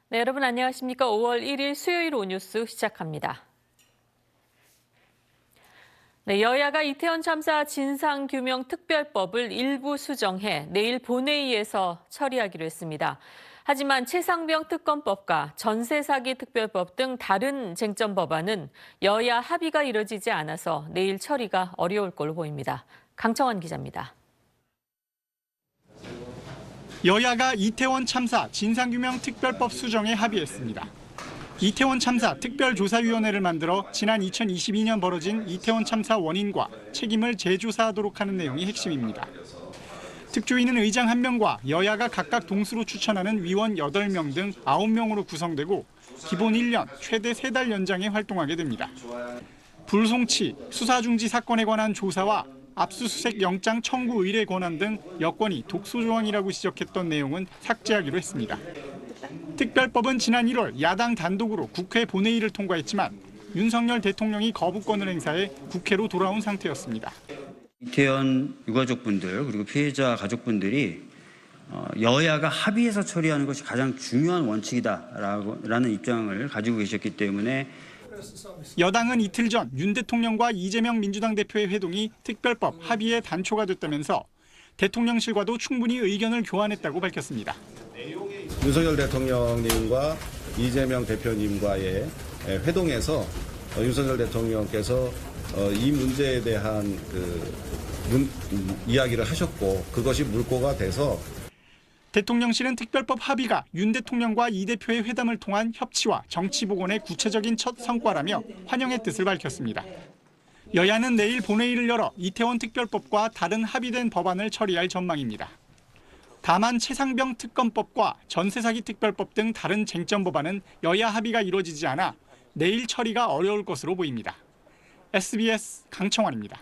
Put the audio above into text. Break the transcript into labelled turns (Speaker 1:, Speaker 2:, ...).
Speaker 1: 네, 여러분 안녕하십니까? 5월 1일 수요일 오뉴스 시작합니다. 네, 여야가 이태원 참사 진상규명특별법을 일부 수정해 내일 본회의에서 처리하기로 했습니다. 하지만 최상병 특검법과 전세사기 특별법 등 다른 쟁점 법안은 여야 합의가 이뤄지지 않아서 내일 처리가 어려울 걸로 보입니다. 강청원 기자입니다.
Speaker 2: 여야가 이태원 참사 진상규명 특별법 수정에 합의했습니다. 이태원 참사 특별조사위원회를 만들어 지난 2022년 벌어진 이태원 참사 원인과 책임을 재조사하도록 하는 내용이 핵심입니다. 특조위는 의장 1명과 여야가 각각 동수로 추천하는 위원 8명 등 9명으로 구성되고 기본 1년, 최대 3달 연장에 활동하게 됩니다. 불송치, 수사중지 사건에 관한 조사와 압수수색 영장 청구 의뢰 권한 등 여권이 독소 조항이라고 지적했던 내용은 삭제하기로 했습니다. 특별법은 지난 1월 야당 단독으로 국회 본회의를 통과했지만 윤석열 대통령이 거부권을 행사해 국회로 돌아온 상태였습니다.
Speaker 3: 이태원 유가족분들 그리고 피해자 가족분들이 여야가 합의해서 처리하는 것이 가장 중요한 원칙이다라는 입장을 가지고 계셨기 때문에
Speaker 2: 여당은 이틀 전 윤 대통령과 이재명 민주당 대표의 회동이 특별법 합의의 단초가 됐다면서 대통령실과도 충분히 의견을 교환했다고 밝혔습니다.
Speaker 4: 윤석열 대통령님과 이재명 대표님과의 회동에서 윤석열 대통령께서 이 문제에 대한 이야기를 하셨고 그것이 물꼬가 돼서
Speaker 2: 대통령실은 특별법 합의가 윤 대통령과 이 대표의 회담을 통한 협치와 정치 복원의 구체적인 첫 성과라며 환영의 뜻을 밝혔습니다. 여야는 내일 본회의를 열어 이태원 특별법과 다른 합의된 법안을 처리할 전망입니다. 다만 최상병 특검법과 전세사기 특별법 등 다른 쟁점 법안은 여야 합의가 이루어지지 않아 내일 처리가 어려울 것으로 보입니다. SBS 강청원입니다.